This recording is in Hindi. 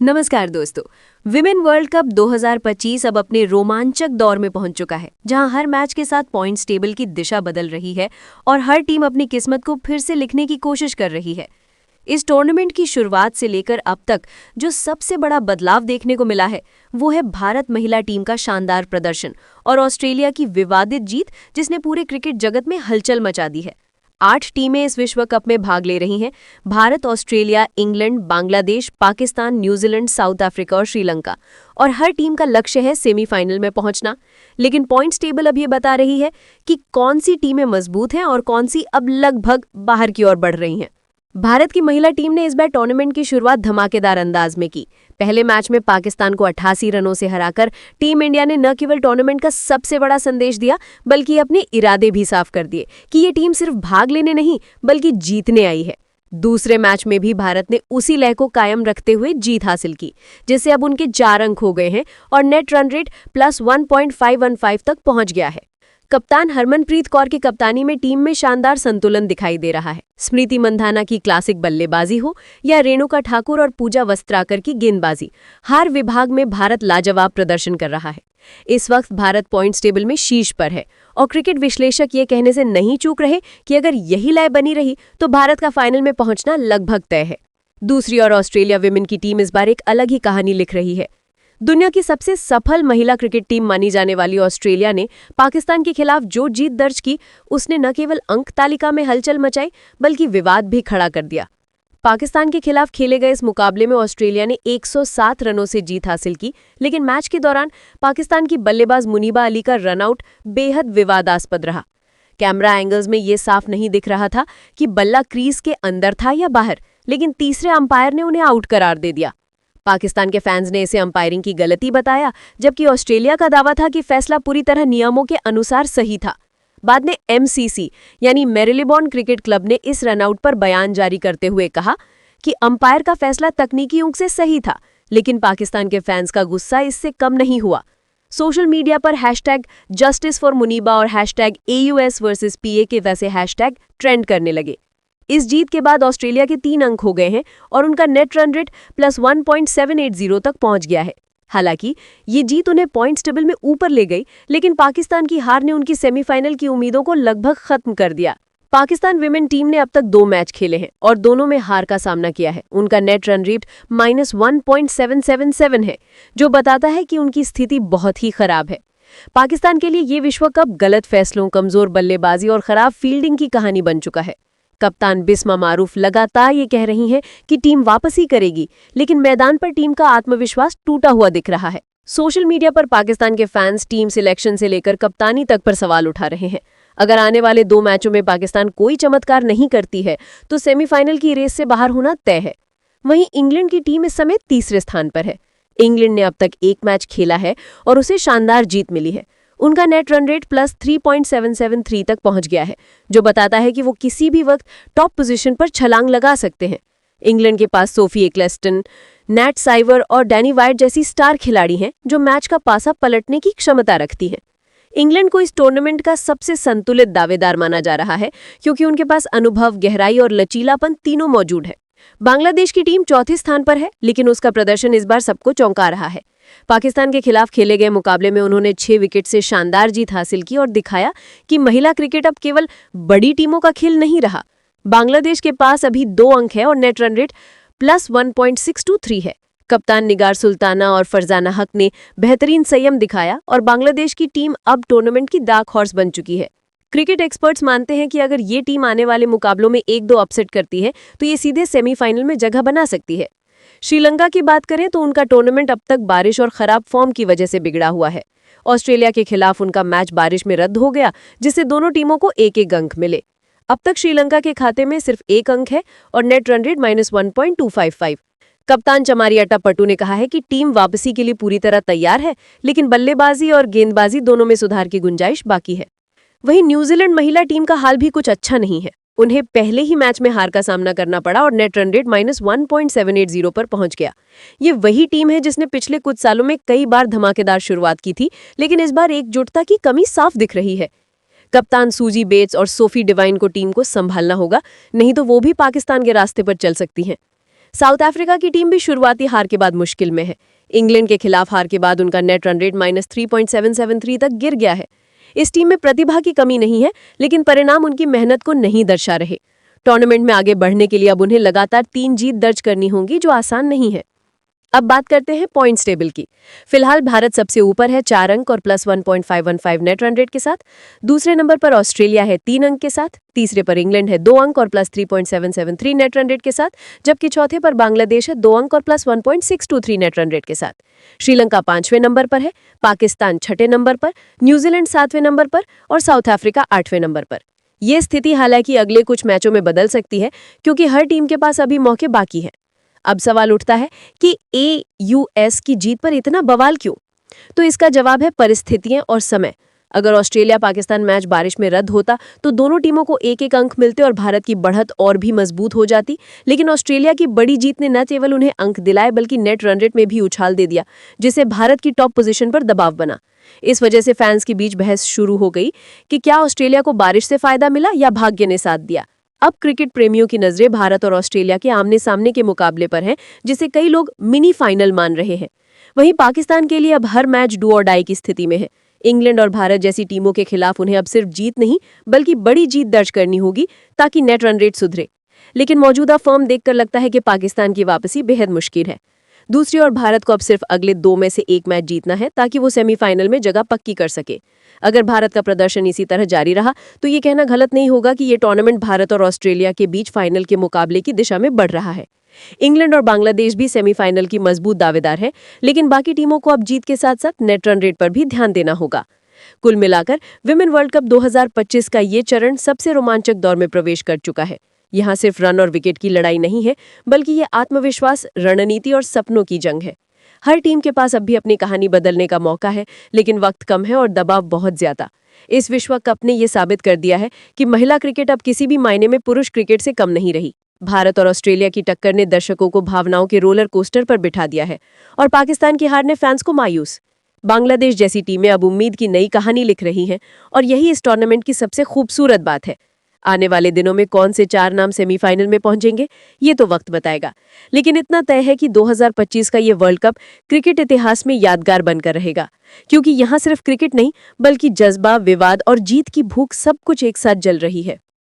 नमस्कार दोस्तों। विमेन वर्ल्ड कप 2025 अब अपने रोमांचक दौर में पहुंच चुका है, जहां हर मैच के साथ पॉइंट्स टेबल की दिशा बदल रही है और हर टीम अपनी किस्मत को फिर से लिखने की कोशिश कर रही है। इस टूर्नामेंट की शुरुआत से लेकर अब तक जो सबसे बड़ा बदलाव देखने को मिला है वो है भारत महिला टीम का शानदार प्रदर्शन और ऑस्ट्रेलिया की विवादित जीत, जिसने पूरे क्रिकेट जगत में हलचल मचा दी है। 8 टीमें इस विश्व कप में भाग ले रही हैं। Bharat, Australia, England, Bangladesh, Pakistan, New Zealand, south Africa और श्रीलंका। और हर टीम का लक्ष्य है सेमीफाइनल में पहुंचना। लेकिन पॉइंट्स टेबल अब ये बता रही है कि कौन सी टीमें मजबूत हैं और कौन सी अब लगभग बाहर की ओर बढ़ रही हैं। भारत की महिला टीम ने इस बार टूर्नामेंट की शुरुआत धमाकेदार अंदाज में की। पहले मैच में पाकिस्तान को 88 रनों से हराकर टीम इंडिया ने न केवल टूर्नामेंट का सबसे बड़ा संदेश दिया, बल्कि अपने इरादे भी साफ कर दिए कि ये टीम सिर्फ भाग लेने नहीं बल्कि जीतने आई है। दूसरे मैच में भी भारत ने उसी लय को कायम रखते हुए जीत हासिल की, जिससे अब उनके 4 अंक हो गए हैं और नेट रन रेट +1.515 तक पहुंच गया है। कप्तान हरमनप्रीत कौर की कप्तानी में टीम में शानदार संतुलन दिखाई दे रहा है। स्मृति मंधाना की क्लासिक बल्लेबाजी हो या रेणुका ठाकुर और पूजा वस्त्राकर की गेंदबाजी, हर विभाग में भारत लाजवाब प्रदर्शन कर रहा है। इस वक्त भारत पॉइंट्स टेबल में शीर्ष पर है और क्रिकेट विश्लेषक ये कहने से नहीं चूक रहे कि अगर यही लय बनी रही तो भारत का फाइनल में पहुंचना लगभग तय है। दूसरी ओर ऑस्ट्रेलिया विमेन की टीम इस बार एक अलग ही कहानी लिख रही है। दुनिया की सबसे सफल महिला क्रिकेट टीम मानी जाने वाली ऑस्ट्रेलिया ने पाकिस्तान के खिलाफ जो जीत दर्ज की, उसने न केवल अंक तालिका में हलचल मचाई बल्कि विवाद भी खड़ा कर दिया। पाकिस्तान के खिलाफ खेले गए इस मुकाबले में ऑस्ट्रेलिया ने 107 रनों से जीत हासिल की, लेकिन मैच के दौरान पाकिस्तान की बल्लेबाज मुनीबा अली का रनआउट बेहद विवादास्पद रहा। कैमरा एंगल्स में ये साफ नहीं दिख रहा था कि बल्ला क्रीज के अंदर था या बाहर, लेकिन तीसरे अंपायर ने उन्हें आउट करार दे दिया। पाकिस्तान के फैंस ने इसे अंपायरिंग की गलती बताया, जबकि ऑस्ट्रेलिया का दावा था कि फैसला पूरी तरह नियमों के अनुसार सही था। बाद में एमसीसी यानी मैरिलेबोन क्रिकेट क्लब ने इस रनआउट पर बयान जारी करते हुए कहा कि अंपायर का फैसला तकनीकी रूप से सही था, लेकिन पाकिस्तान के फैंस का गुस्सा इससे कम नहीं हुआ। सोशल मीडिया पर #JusticeForMuniba और #AUS वर्सेस PA के वैसे हैशटैग ट्रेंड करने लगे। इस जीत के बाद ऑस्ट्रेलिया के 3 अंक हो गए हैं और उनका नेट रन रेट +1.780 तक पहुंच गया है। हालांकि ये जीत उन्हें पॉइंट्स टेबल में ऊपर ले गई, लेकिन पाकिस्तान की हार ने उनकी सेमीफाइनल की उम्मीदों को लगभग खत्म कर दिया। पाकिस्तान विमेन टीम ने अब तक 2 मैच खेले हैं और दोनों में हार का सामना किया है। उनका नेट रन रेट -1.777 है, जो बताता है कि उनकी स्थिति बहुत ही खराब है। पाकिस्तान के लिए ये विश्व कप गलत फैसलों, कमजोर बल्लेबाजी और खराब फील्डिंग की कहानी बन चुका है। कप्तान बिस्मा मारूफ लगातार ये कह रही हैं कि टीम वापसी करेगी, लेकिन मैदान पर टीम का आत्मविश्वास टूटा हुआ दिख रहा है। सोशल मीडिया पर पाकिस्तान के फैंस टीम सिलेक्शन से लेकर कप्तानी तक पर सवाल उठा रहे हैं। अगर आने वाले 2 मैचों में पाकिस्तान कोई चमत्कार नहीं करती है तो सेमीफाइनल की रेस से बाहर होना तय है। वहीं इंग्लैंड की टीम इस समय तीसरे स्थान पर है। इंग्लैंड ने अब तक 1 मैच खेला है और उसे शानदार जीत मिली है। उनका नेट रन रेट +3.773 तक पहुंच गया है, जो बताता है कि वो किसी भी वक्त टॉप पोजीशन पर छलांग लगा सकते हैं। इंग्लैंड के पास सोफी एक्लेस्टन, नैट साइवर और डैनी वाइट जैसी स्टार खिलाड़ी हैं, जो मैच का पासा पलटने की क्षमता रखती हैं। इंग्लैंड को इस टूर्नामेंट का सबसे संतुलित दावेदार माना जा रहा है, क्योंकि उनके पास अनुभव, गहराई और लचीलापन तीनों मौजूद है। बांग्लादेश की टीम चौथे स्थान पर है, लेकिन उसका प्रदर्शन इस बार सबको चौंका रहा है। पाकिस्तान के खिलाफ खेले गए मुकाबले में उन्होंने 6 विकेट से शानदार जीत हासिल की और दिखाया कि महिला क्रिकेट अब केवल बड़ी टीमों का खेल नहीं रहा। बांग्लादेश के पास अभी 2 अंक है और नेट रन रेट +1.623 है। कप्तान निगार सुल्ताना और फरजाना हक ने बेहतरीन संयम दिखाया और बांग्लादेश की टीम अब टूर्नामेंट की डार्क हॉर्स बन चुकी है। क्रिकेट एक्सपर्ट्स मानते हैं कि अगर ये टीम आने वाले मुकाबलों में 1-2 अपसेट करती है तो ये सीधे सेमीफाइनल में जगह बना सकती है। श्रीलंका की बात करें तो उनका टूर्नामेंट अब तक बारिश और खराब फॉर्म की वजह से बिगड़ा हुआ है। ऑस्ट्रेलिया के खिलाफ उनका मैच बारिश में रद्द हो गया, जिससे दोनों टीमों को 1-1 अंक मिले। अब तक श्रीलंका के खाते में सिर्फ 1 अंक है और नेट रन रेट -1.255। कप्तान चमारी अट्टापट्टू ने कहा है कि टीम वापसी के लिए पूरी तरह तैयार है, लेकिन बल्लेबाजी और गेंदबाजी दोनों में सुधार की गुंजाइश बाकी है। वहीं न्यूजीलैंड महिला टीम का हाल भी कुछ अच्छा नहीं है। उन्हें पहले ही मैच में हार का सामना करना पड़ा और नेट रन रेट -1.780 पर पहुंच गया। ये वही टीम है जिसने पिछले कुछ सालों में कई बार धमाकेदार शुरुआत की थी, लेकिन इस बार एकजुटता की कमी साफ दिख रही है। कप्तान सूजी बेट्स और सोफी डिवाइन को टीम को संभालना होगा, नहीं तो वो भी पाकिस्तान के रास्ते पर चल सकती हैं। साउथ अफ्रीका की टीम भी शुरुआती हार के बाद मुश्किल में है। इंग्लैंड के खिलाफ हार के बाद उनका नेट रन रेट -3.773 तक गिर गया है। इस टीम में प्रतिभा की कमी नहीं है, लेकिन परिणाम उनकी मेहनत को नहीं दर्शा रहे। टूर्नामेंट में आगे बढ़ने के लिए अब उन्हें लगातार 3 जीत दर्ज करनी होंगी, जो आसान नहीं है। अब बात करते हैं पॉइंट्स टेबल की। फिलहाल भारत सबसे ऊपर है 4 अंक और +1.515 नेट रन रेट के साथ। दूसरे नंबर पर ऑस्ट्रेलिया है 3 अंक के साथ। तीसरे पर इंग्लैंड है 2 अंक और +3.773 नेट रन रेट के साथ, जबकि चौथे पर बांग्लादेश है 2 अंक और +1.623 नेट रन रेट के साथ। श्रीलंका 5वें नंबर पर है, पाकिस्तान 6ठे नंबर पर, न्यूजीलैंड 7वें नंबर पर और साउथ अफ्रीका 8वें नंबर पर। ये स्थिति हालांकि अगले कुछ मैचों में बदल सकती है, क्योंकि हर टीम के पास अभी मौके बाकी हैं। अब सवाल उठता है कि AUS की जीत पर इतना बवाल क्यों? तो इसका जवाब है परिस्थितियां और समय। अगर ऑस्ट्रेलिया पाकिस्तान मैच बारिश में रद्द होता तो दोनों टीमों को 1-1 अंक मिलते और भारत की बढ़त और भी मजबूत हो जाती, लेकिन ऑस्ट्रेलिया की बड़ी जीत ने न केवल उन्हें अंक दिलाए बल्कि नेट रन रेट में भी उछाल दे दिया, जिससे भारत की टॉप पोजीशन पर दबाव बना। इस वजह से फैंस के बीच बहस शुरू हो गई कि क्या ऑस्ट्रेलिया को बारिश से फायदा मिला या भाग्य ने साथ दिया। अब क्रिकेट प्रेमियों की नजरें भारत और ऑस्ट्रेलिया के आमने सामने के मुकाबले पर हैं, जिसे कई लोग मिनी फाइनल मान रहे हैं। वहीं पाकिस्तान के लिए अब हर मैच डू और डाई की स्थिति में है। इंग्लैंड और भारत जैसी टीमों के खिलाफ उन्हें अब सिर्फ जीत नहीं बल्कि बड़ी जीत दर्ज करनी होगी ताकि नेट रन रेट सुधरे। लेकिन मौजूदा फॉर्म देखकर लगता है कि पाकिस्तान की वापसी बेहद मुश्किल है। दूसरी ओर भारत को अब सिर्फ अगले 2 में से 1 मैच जीतना है ताकि वो सेमीफाइनल में जगह पक्की कर सके। अगर भारत का प्रदर्शन इसी तरह जारी रहा तो ये कहना गलत नहीं होगा कि ये टूर्नामेंट भारत और ऑस्ट्रेलिया के बीच फाइनल के मुकाबले की दिशा में बढ़ रहा है। इंग्लैंड और बांग्लादेश भी सेमीफाइनल की मजबूत दावेदार है, लेकिन बाकी टीमों को अब जीत के साथ साथ नेट रन रेट पर भी ध्यान देना होगा। कुल मिलाकर विमेन वर्ल्ड कप 2025 का ये चरण सबसे रोमांचक दौर में प्रवेश कर चुका है। यहाँ सिर्फ रन और विकेट की लड़ाई नहीं है, बल्कि ये आत्मविश्वास, रणनीति और सपनों की जंग है। हर टीम के पास अब भी अपनी कहानी बदलने का मौका है, लेकिन वक्त कम है और दबाव बहुत ज्यादा। इस विश्व कप ने ये साबित कर दिया है कि महिला क्रिकेट अब किसी भी मायने में पुरुष क्रिकेट से कम नहीं रही। भारत और ऑस्ट्रेलिया की टक्कर ने दर्शकों को भावनाओं के रोलर कोस्टर पर बिठा दिया है और पाकिस्तान की हार ने फैंस को मायूस। बांग्लादेश जैसी टीमें अब उम्मीद की नई कहानी लिख रही हैं और यही इस टूर्नामेंट की सबसे खूबसूरत बात है। आने वाले दिनों में कौन से 4 नाम सेमीफाइनल में पहुंचेंगे ये तो वक्त बताएगा, लेकिन इतना तय है कि 2025 का ये वर्ल्ड कप क्रिकेट इतिहास में यादगार बनकर रहेगा, क्योंकि यहाँ सिर्फ क्रिकेट नहीं बल्कि जज्बा, विवाद और जीत की भूख सब कुछ एक साथ जल रही है।